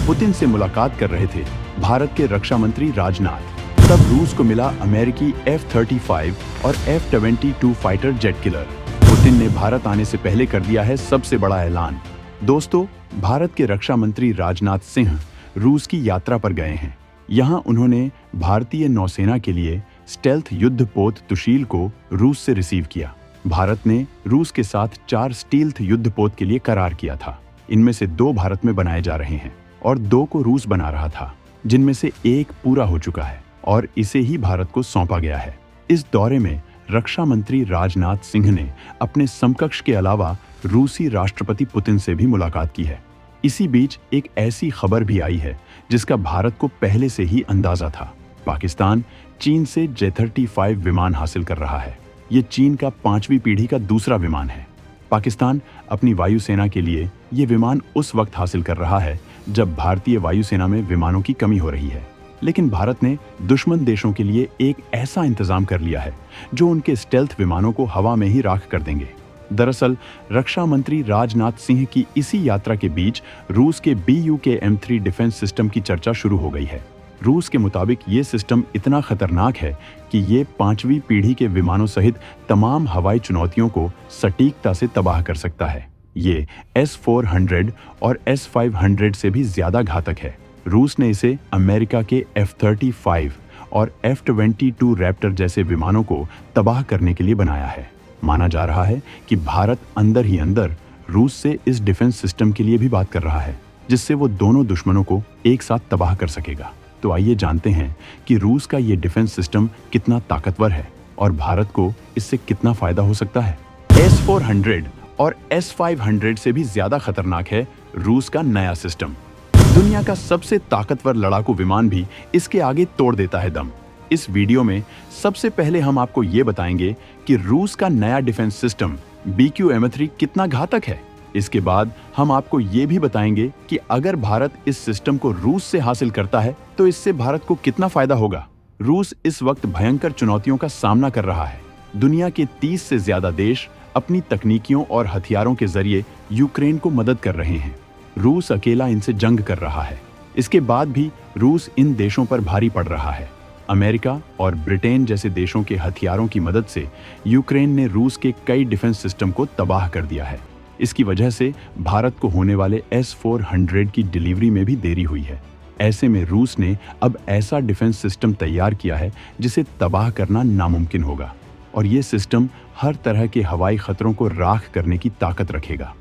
Putin से मुलाकात कर रहे थे भारत के रक्षा मंत्री राजनाथ, तब रूस को मिला अमेरिकी F-35 और F-22 fighter jet killer. Putin ने भारत आने से पहले कर दिया है सबसे बड़ा ऐलान। दोस्तों, भारत के रक्षा मंत्री राजनाथ सिंह रूस की यात्रा पर गए हैं। यहाँ उन्होंने भारतीय नौसेना के लिए स्टेल्थ युद्धपोत तुशील को रूस से रिसीव किया। भारत ने रूस के साथ 4 स्टील्थ युद्धपोत के लिए करार किया था। इनमें से 2 भारत में बनाए जा रहे हैं और 2 को रूस बना रहा था, जिनमें से 1 पूरा हो चुका है और इसे ही भारत को सौंपा गया है। इस दौरे में रक्षा मंत्री राजनाथ सिंह ने अपने समकक्ष के अलावा रूसी राष्ट्रपति पुतिन से भी मुलाकात की है। इसी बीच एक ऐसी खबर भी आई है जिसका भारत को पहले से ही अंदाजा था। पाकिस्तान चीन से J-35 विमान हासिल कर रहा है। ये चीन का 5वीं पीढ़ी का दूसरा विमान है। पाकिस्तान अपनी वायुसेना के लिए ये विमान उस वक्त हासिल कर रहा है जब भारतीय वायुसेना में विमानों की कमी हो रही है। लेकिन भारत ने दुश्मन देशों के लिए एक ऐसा इंतजाम कर लिया है जो उनके स्टेल्थ विमानों को हवा में ही राख कर देंगे। दरअसल रक्षा मंत्री राजनाथ सिंह की इसी यात्रा के बीच रूस के BUK-M3 डिफेंस सिस्टम की चर्चा शुरू हो गई है। रूस के मुताबिक ये सिस्टम इतना खतरनाक है कि ये 5वीं पीढ़ी के विमानों सहित तमाम हवाई चुनौतियों को सटीकता से तबाह कर सकता है। ये S-400 और S-500 से भी ज्यादा घातक है। रूस ने इसे अमेरिका के F-35 और F-22 रैप्टर जैसे विमानों को तबाह करने के लिए बनाया है। माना जा रहा है कि भारत अंदर ही अंदर रूस से इस डिफेंस सिस्टम के लिए भी बात कर रहा है, जिससे वो दोनों दुश्मनों को एक साथ तबाह कर सकेगा। तो आइए जानते हैं कि रूस का ये डिफेंस सिस्टम कितना ताकतवर है और भारत को इससे कितना फायदा हो सकता है। S-400 और S-500 से भी ज्यादा खतरनाक है रूस का नया सिस्टम। दुनिया का सबसे ताकतवर लड़ाकू विमान भी इसके आगे तोड़ देता है दम। इस वीडियो में सबसे पहले हम आपको ये बताएंगे कि रूस का नया डिफेंस सिस्टम BQ-M3 कितना घातक है। इसके बाद हम आपको ये भी बताएंगे कि अगर भारत इस सिस्टम को रूस से हासिल करता है तो इससे भारत को कितना फायदा होगा। रूस इस वक्त भयंकर चुनौतियों का सामना कर रहा है। दुनिया के 30 से ज्यादा देश अपनी तकनीकियों और हथियारों के जरिए यूक्रेन को मदद कर रहे हैं। रूस अकेला इनसे जंग कर रहा है। इसके बाद भी रूस इन देशों पर भारी पड़ रहा है। अमेरिका और ब्रिटेन जैसे देशों के हथियारों की मदद से यूक्रेन ने रूस के कई डिफेंस सिस्टम को तबाह कर दिया है। इसकी वजह से भारत को होने वाले S-400 की डिलीवरी में भी देरी हुई है। ऐसे में रूस ने अब ऐसा डिफेंस सिस्टम तैयार किया है जिसे तबाह करना नामुमकिन होगा और ये सिस्टम हर तरह के हवाई खतरों को राख करने की ताकत रखेगा।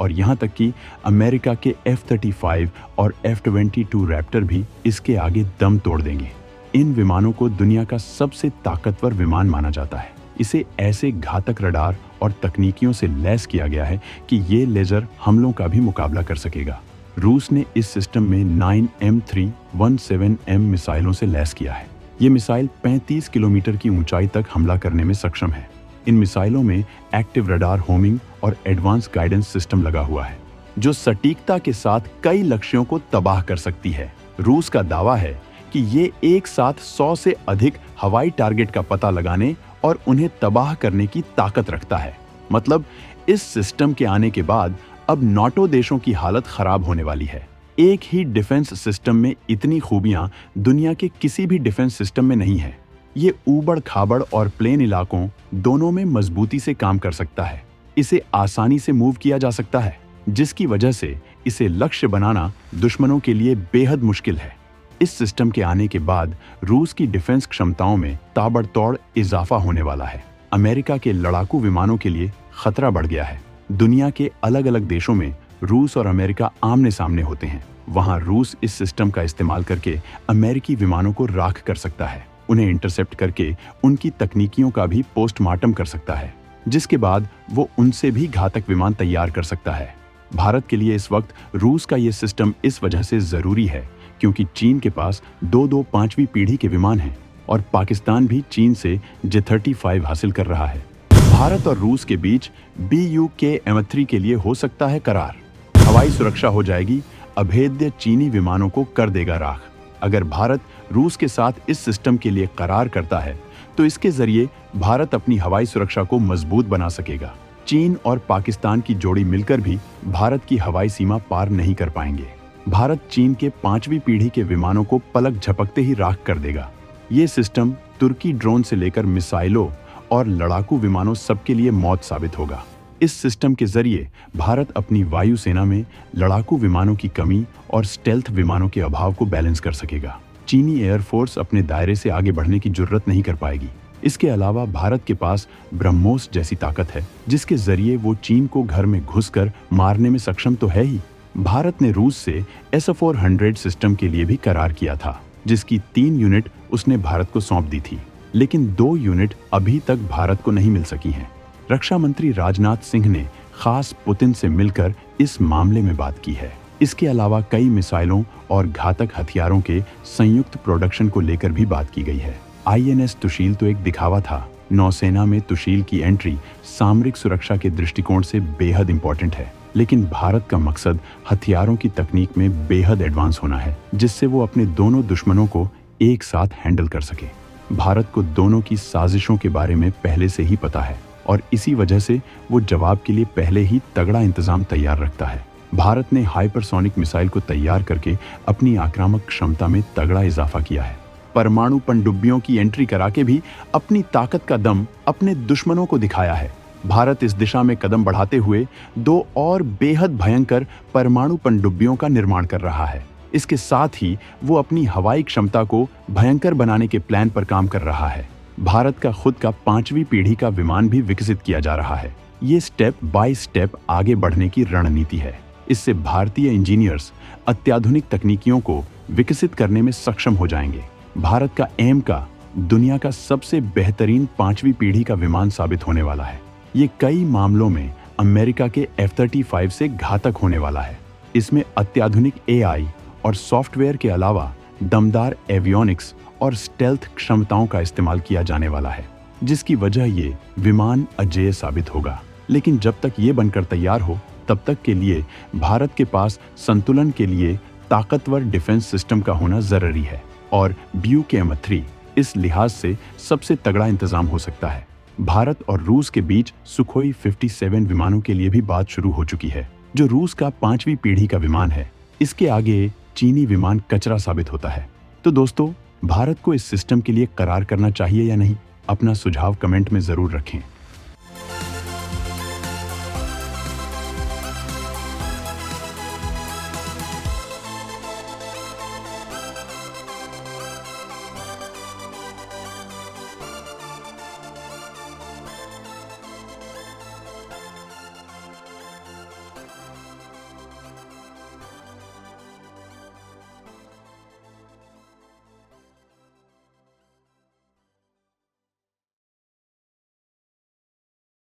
और यहाँ तक कि अमेरिका के F-35 और F-22 रैप्टर भी इसके आगे दम तोड़ देंगे। इन विमानों को दुनिया का सबसे ताकतवर विमान माना जाता है। इसे ऐसे घातक रडार और तकनीकियों से लैस किया गया है कि ये लेजर हमलों का भी मुकाबला कर सकेगा। रूस ने इस सिस्टम में 9M317M मिसाइलों से लैस किया है। ये मिसाइल 35 किलोमीटर की ऊंचाई तक हमला करने में सक्षम है। इन मिसाइलों में एक्टिव रडार होमिंग और एडवांस गाइडेंस सिस्टम लगा हुआ है, जो सटीकता के साथ कई लक्ष्यों को तबाह कर सकती है। रूस का दावा है कि ये एक साथ 100 से अधिक हवाई टारगेट का पता लगाने और उन्हें तबाह करने की ताकत रखता है। मतलब इस सिस्टम के आने के बाद अब नाटो देशों की हालत खराब होने वाली है। एक ही डिफेंस सिस्टम में इतनी खूबियां दुनिया के किसी भी डिफेंस सिस्टम में नहीं है। ये ऊबड़ खाबड़ और प्लेन इलाकों दोनों में मजबूती से काम कर सकता है। इसे आसानी से मूव किया जा सकता है, जिसकी वजह से इसे लक्ष्य बनाना दुश्मनों के लिए बेहद मुश्किल है। इस सिस्टम के आने के बाद रूस की डिफेंस क्षमताओं में ताबड़तोड़ इजाफा होने वाला है। अमेरिका के लड़ाकू विमानों के लिए खतरा बढ़ गया है। दुनिया के अलग अलग देशों में रूस और अमेरिका आमने सामने होते हैं। वहां रूस इस सिस्टम का इस्तेमाल करके अमेरिकी विमानों को राख कर सकता है, उन्हें इंटरसेप्ट करके उनकी तकनीकियों का भी पोस्टमार्टम कर सकता है, जिसके बाद वो उनसे भी घातक विमान तैयार कर सकता है। भारत के लिए इस वक्त रूस का ये सिस्टम इस वजह से जरूरी है क्योंकि चीन के पास 5वीं पीढ़ी के विमान हैं और पाकिस्तान भी चीन से J-35 हासिल कर रहा है। भारत और रूस के बीच BUK-M3 के लिए हो सकता है करार। हवाई सुरक्षा हो जाएगी, अभेद्य चीनी विमानों को कर देगा राख। अगर भारत रूस के साथ इस सिस्टम के लिए करार करता है तो इसके जरिए भारत अपनी हवाई सुरक्षा को मजबूत बना सकेगा। चीन और पाकिस्तान की जोड़ी मिलकर भी भारत की हवाई सीमा पार नहीं कर पाएंगे। भारत चीन के 5वीं पीढ़ी के विमानों को पलक झपकते ही राख कर देगा। ये सिस्टम तुर्की ड्रोन से लेकर मिसाइलों और लड़ाकू विमानों सबके लिए मौत साबित होगा। इस सिस्टम के जरिए भारत अपनी वायुसेना में लड़ाकू विमानों की कमी और स्टेल्थ विमानों के अभाव को बैलेंस कर सकेगा। चीनी एयरफोर्स अपने दायरे से आगे बढ़ने की जुर्रत नहीं कर पाएगी। इसके अलावा भारत के पास ब्रह्मोस जैसी ताकत है, जिसके जरिए वो चीन को घर में घुसकर मारने में सक्षम तो है ही। भारत ने रूस से S-400 सिस्टम के लिए भी करार किया था, जिसकी 3 यूनिट उसने भारत को सौंप दी थी, लेकिन 2 यूनिट अभी तक भारत को नहीं मिल सकी हैं। रक्षा मंत्री राजनाथ सिंह ने खास पुतिन से मिलकर इस मामले में बात की है। इसके अलावा कई मिसाइलों और घातक हथियारों के संयुक्त प्रोडक्शन को लेकर भी बात की गई है। INS तुशील तो एक दिखावा था। नौसेना में तुशील की एंट्री सामरिक सुरक्षा के दृष्टिकोण से बेहद इंपॉर्टेंट है, लेकिन भारत का मकसद हथियारों की तकनीक में बेहद एडवांस होना है, जिससे वो अपने दोनों दुश्मनों को एक साथ हैंडल कर सके। भारत को दोनों की साजिशों के बारे में पहले से ही पता है और इसी वजह से वो जवाब के लिए पहले ही तगड़ा इंतजाम तैयार रखता है। भारत ने हाइपरसोनिक मिसाइल को तैयार करके अपनी आक्रामक क्षमता में तगड़ा इजाफा किया है। परमाणु पनडुब्बियों की एंट्री करा के भी अपनी ताकत का दम अपने दुश्मनों को दिखाया है। भारत इस दिशा में कदम बढ़ाते हुए 2 और बेहद भयंकर परमाणु पनडुब्बियों का निर्माण कर रहा है। इसके साथ ही वो अपनी हवाई क्षमता को भयंकर बनाने के प्लान पर काम कर रहा है। भारत का खुद का 5वीं पीढ़ी का विमान भी विकसित किया जा रहा है। ये स्टेप बाय स्टेप आगे बढ़ने की रणनीति है। इससे भारतीय इंजीनियर्स अत्याधुनिक तकनीकियों को विकसित करने में सक्षम हो जाएंगे। भारत का एम का दुनिया का सबसे बेहतरीन 5वीं पीढ़ी का विमान साबित होने वाला है। ये कई मामलों में अमेरिका के F-35 से घातक होने वाला है। इसमें अत्याधुनिक AI और सॉफ्टवेयर के अलावा दमदार एवियोनिक्स और स्टेल्थ क्षमताओं का इस्तेमाल किया जाने वाला है, जिसकी वजह ये विमान अजेय साबित होगा। लेकिन जब तक ये बनकर तैयार हो, तब तक के लिए भारत के पास संतुलन के लिए ताकतवर डिफेंस सिस्टम का होना जरूरी है और BUK-M3 इस लिहाज से सबसे तगड़ा इंतजाम हो सकता है। भारत और रूस के बीच सुखोई 57 विमानों के लिए भी बात शुरू हो चुकी है, जो रूस का 5वीं पीढ़ी का विमान है। इसके आगे चीनी विमान कचरा साबित होता है। तो दोस्तों, भारत को इस सिस्टम के लिए करार करना चाहिए या नहीं? अपना सुझाव कमेंट में जरूर रखें।